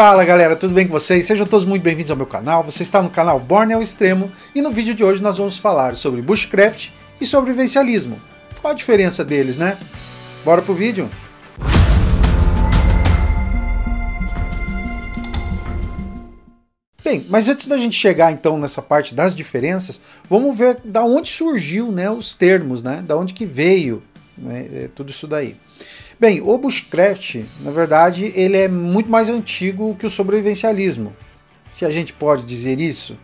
Fala galera, tudo bem com vocês? Sejam todos muito bem-vindos ao meu canal. Você está no canal Born ao Extremo e no vídeo de hoje nós vamos falar sobre bushcraft e sobrevivencialismo. Qual a diferença deles, né? Bora pro vídeo? Bem, mas antes da gente chegar então nessa parte das diferenças, vamos ver da onde surgiu, né, os termos, né? Da onde que veio, né, tudo isso daí. Bem, o bushcraft, na verdade, ele é muito mais antigo que o sobrevivencialismo, se a gente pode dizer isso.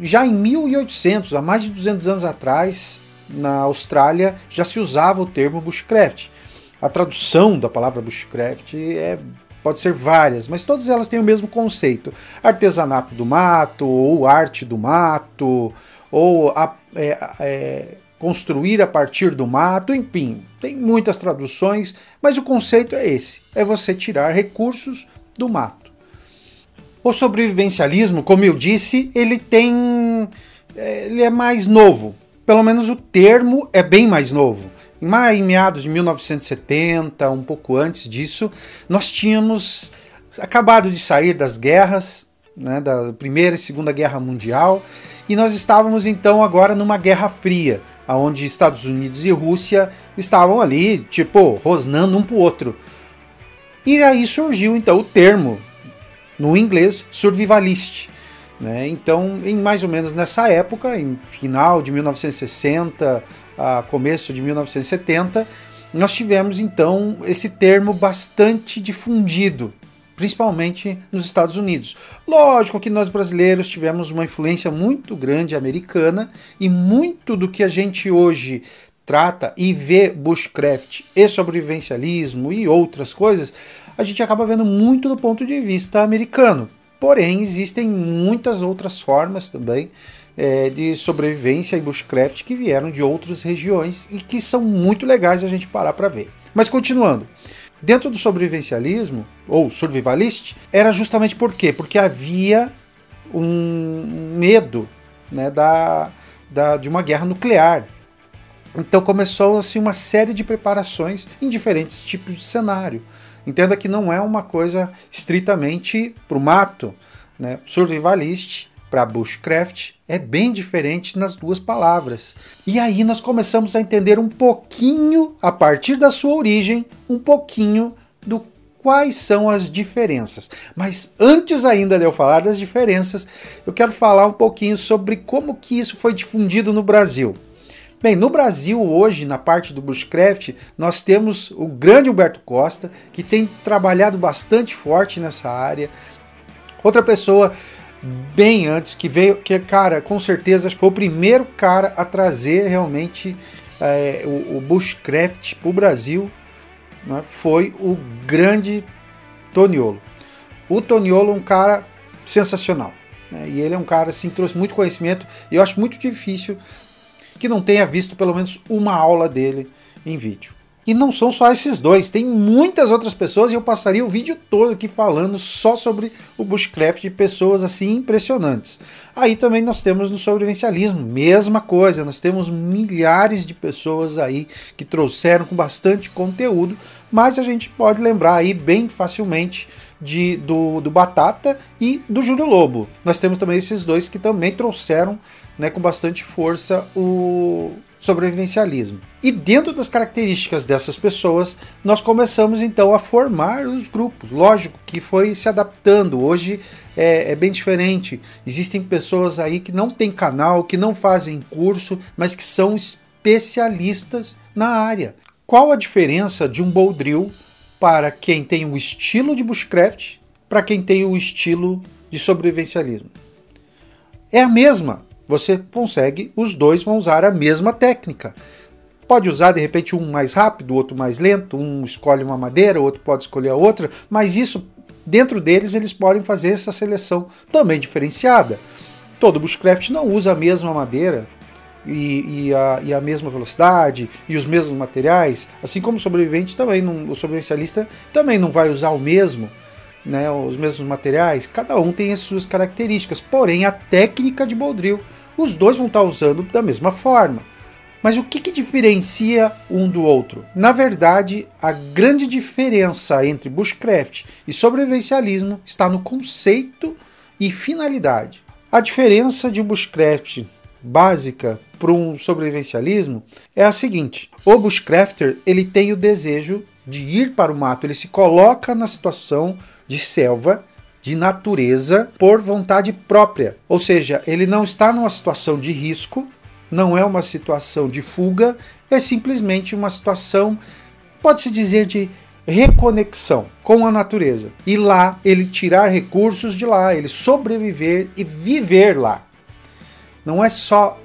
Já em 1800, há mais de 200 anos atrás, na Austrália, já se usava o termo bushcraft. A tradução da palavra bushcraft pode ser várias, mas todas elas têm o mesmo conceito. Artesanato do mato, ou arte do mato, ou construir a partir do mato, enfim, tem muitas traduções, mas o conceito é esse, é você tirar recursos do mato. O sobrevivencialismo, como eu disse, ele é mais novo, pelo menos o termo é bem mais novo. Em meados de 1970, um pouco antes disso, nós tínhamos acabado de sair das guerras, né, da Primeira e Segunda Guerra Mundial, e nós estávamos então agora numa Guerra Fria, onde Estados Unidos e Rússia estavam ali, tipo, rosnando um para o outro. E aí surgiu então o termo, no inglês, survivalist. Né? Então, em mais ou menos nessa época, em final de 1960, a começo de 1970, nós tivemos então esse termo bastante difundido, principalmente nos Estados Unidos. Lógico que nós brasileiros tivemos uma influência muito grande americana e muito do que a gente hoje trata e vê bushcraft e sobrevivencialismo e outras coisas, a gente acaba vendo muito do ponto de vista americano. Porém, existem muitas outras formas também de sobrevivência e bushcraft que vieram de outras regiões e que são muito legais a gente parar para ver. Mas continuando. Dentro do sobrevivencialismo, ou survivalist, era justamente por quê? Porque havia um medo, né, de uma guerra nuclear. Então começou assim, uma série de preparações em diferentes tipos de cenário. Entenda que não é uma coisa estritamente para o mato. Né? Survivalist para bushcraft é bem diferente nas duas palavras. E aí nós começamos a entender um pouquinho, a partir da sua origem, um pouquinho do quais são as diferenças. Mas antes ainda de eu falar das diferenças, eu quero falar um pouquinho sobre como que isso foi difundido no Brasil. Bem, no Brasil hoje, na parte do bushcraft, nós temos o grande Humberto Costa, que tem trabalhado bastante forte nessa área. Outra pessoa bem antes, que veio, que cara, com certeza foi o primeiro cara a trazer realmente o bushcraft para o Brasil, né, foi o grande Toniolo. O Toniolo é um cara sensacional, né, e ele é um cara assim, trouxe muito conhecimento, e eu acho muito difícil que não tenha visto pelo menos uma aula dele em vídeo. E não são só esses dois, tem muitas outras pessoas e eu passaria o vídeo todo aqui falando só sobre o bushcraft de pessoas assim impressionantes. Aí também nós temos no sobrevivencialismo, mesma coisa, nós temos milhares de pessoas aí que trouxeram com bastante conteúdo, mas a gente pode lembrar aí bem facilmente do Batata e do Júlio Lobo. Nós temos também esses dois que também trouxeram, né, com bastante força o sobrevivencialismo. E dentro das características dessas pessoas, nós começamos então a formar os grupos. Lógico que foi se adaptando, hoje é bem diferente. Existem pessoas aí que não têm canal, que não fazem curso, mas que são especialistas na área. Qual a diferença de um bow drill para quem tem o estilo de bushcraft, para quem tem o estilo de sobrevivencialismo? É a mesma. Você consegue, os dois vão usar a mesma técnica. Pode usar de repente um mais rápido, o outro mais lento, um escolhe uma madeira, o outro pode escolher a outra, mas isso, dentro deles, eles podem fazer essa seleção também diferenciada. Todo bushcraft não usa a mesma madeira e a mesma velocidade e os mesmos materiais, assim como o sobrevivente também, o sobrevivencialista também não vai usar o mesmo, né, os mesmos materiais. Cada um tem as suas características, porém a técnica de bow drill os dois vão estar usando da mesma forma. Mas o que diferencia um do outro? Na verdade, a grande diferença entre bushcraft e sobrevivencialismo está no conceito e finalidade. A diferença de um bushcraft básica para um sobrevivencialismo é a seguinte: o bushcrafter ele tem o desejo de ir para o mato, ele se coloca na situação de selva, de natureza, por vontade própria. Ou seja, ele não está numa situação de risco, não é uma situação de fuga, é simplesmente uma situação, pode-se dizer, de reconexão com a natureza. E lá ele tirar recursos de lá, ele sobreviver e viver lá. Não é só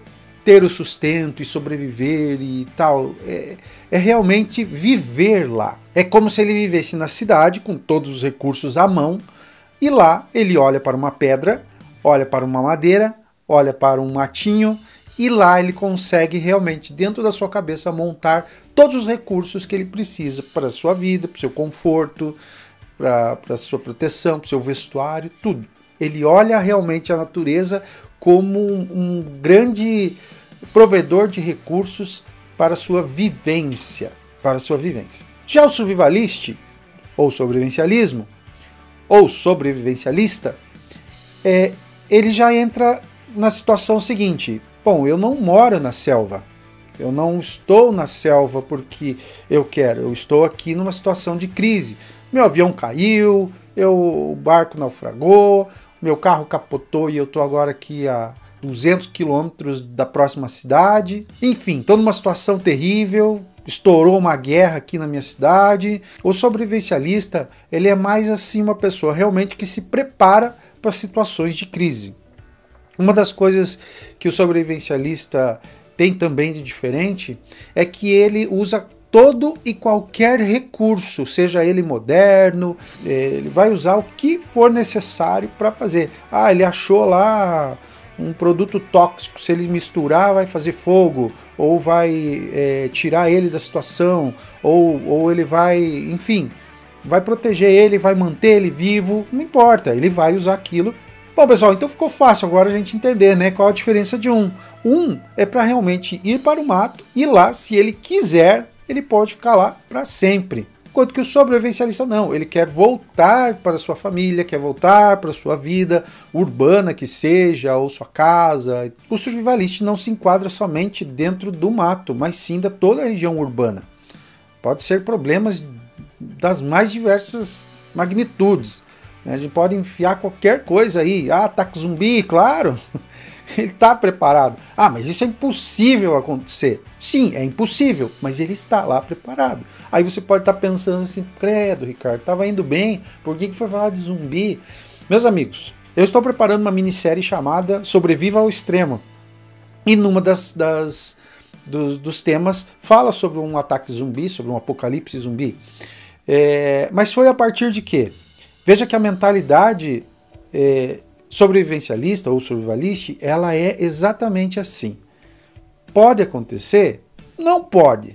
ter o sustento e sobreviver e tal, é realmente viver lá. É como se ele vivesse na cidade com todos os recursos à mão e lá ele olha para uma pedra, olha para uma madeira, olha para um matinho e lá ele consegue realmente, dentro da sua cabeça, montar todos os recursos que ele precisa para a sua vida, para o seu conforto, para a sua proteção, para o seu vestuário, tudo. Ele olha realmente a natureza como um grande provedor de recursos para a sua vivência. Já o survivalist, ou sobrevivencialismo, ou sobrevivencialista, ele já entra na situação seguinte: bom, eu não moro na selva, eu não estou na selva porque eu quero, eu estou aqui numa situação de crise. Meu avião caiu, o barco naufragou, meu carro capotou e eu estou agora aqui a 200 quilômetros da próxima cidade. Enfim, estou numa situação terrível, estourou uma guerra aqui na minha cidade. O sobrevivencialista, ele é mais assim uma pessoa realmente que se prepara para situações de crise. Uma das coisas que o sobrevivencialista tem também de diferente é que ele usa todo e qualquer recurso, seja ele moderno, ele vai usar o que for necessário para fazer. Ele achou lá um produto tóxico, se ele misturar vai fazer fogo, ou vai tirar ele da situação, ou ele vai, enfim, vai proteger ele, vai manter ele vivo, não importa, ele vai usar aquilo. Bom, pessoal, então ficou fácil agora a gente entender, né, qual a diferença de um. Um é para realmente ir para o mato e lá, se ele quiser, ele pode ficar lá para sempre. Enquanto que o sobrevivencialista não, ele quer voltar para a sua família, quer voltar para a sua vida urbana que seja, ou sua casa. O survivalista não se enquadra somente dentro do mato, mas sim de toda a região urbana. Pode ser problemas das mais diversas magnitudes. A gente pode enfiar qualquer coisa aí. Ataque zumbi, claro. Ele está preparado. Mas isso é impossível acontecer. Sim, é impossível, mas ele está lá preparado. Aí você pode estar pensando assim: credo, Ricardo, estava indo bem, por que foi falar de zumbi? Meus amigos, eu estou preparando uma minissérie chamada Sobreviva ao Extremo. E numa dos temas fala sobre um ataque zumbi, sobre um apocalipse zumbi. Mas foi a partir de quê? Veja que a mentalidade sobrevivencialista ou survivalista, ela é exatamente assim. Pode acontecer? Não pode.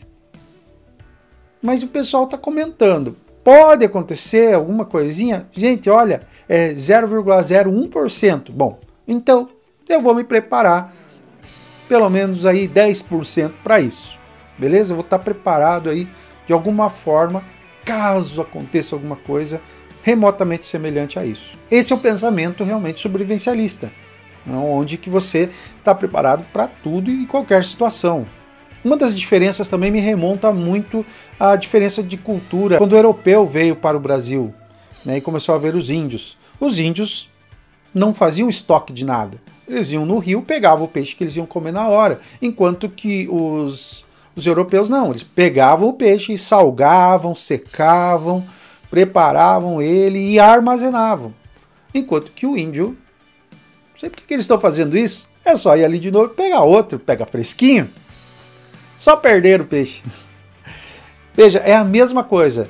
Mas o pessoal está comentando. Pode acontecer alguma coisinha? Gente, olha, é 0,01%. Bom, então eu vou me preparar pelo menos aí 10% para isso. Beleza? Eu vou estar preparado aí de alguma forma, caso aconteça alguma coisa remotamente semelhante a isso. Esse é o pensamento realmente sobrevivencialista, onde que você está preparado para tudo e qualquer situação. Uma das diferenças também me remonta muito à diferença de cultura. Quando o europeu veio para o Brasil, né, e começou a ver os índios não faziam estoque de nada. Eles iam no rio, pegavam o peixe que eles iam comer na hora, enquanto que os europeus não, eles pegavam o peixe e salgavam, secavam, preparavam ele e armazenavam. Enquanto que o índio, não sei por que eles estão fazendo isso, é só ir ali de novo e pegar outro, pega fresquinho. Só perder o peixe. Veja, é a mesma coisa.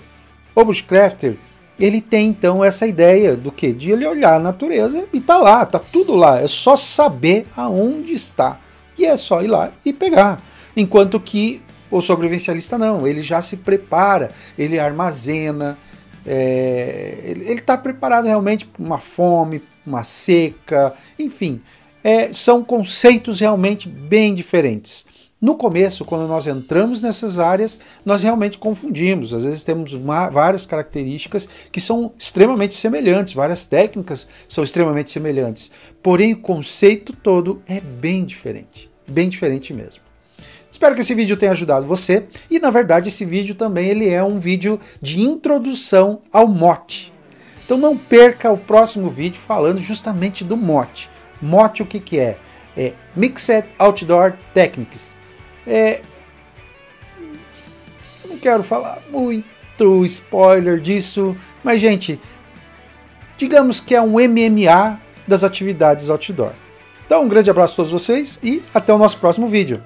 O bushcrafter, ele tem então essa ideia do quê? De ele olhar a natureza e tá lá, tá tudo lá. É só saber aonde está. E é só ir lá e pegar. Enquanto que o sobrevivencialista não, ele já se prepara, ele armazena, ele está preparado realmente para uma fome, uma seca, enfim, são conceitos realmente bem diferentes. No começo, quando nós entramos nessas áreas, nós realmente confundimos. Às vezes temos várias características que são extremamente semelhantes, várias técnicas são extremamente semelhantes. Porém, o conceito todo é bem diferente mesmo. Espero que esse vídeo tenha ajudado você. E, na verdade, esse vídeo também ele é um vídeo de introdução ao MOT. Então não perca o próximo vídeo falando justamente do MOT. MOT o que é? É Mixed Outdoor Techniques. Eu não quero falar muito spoiler disso, mas gente, digamos que é um MMA das atividades outdoor. Então um grande abraço a todos vocês e até o nosso próximo vídeo.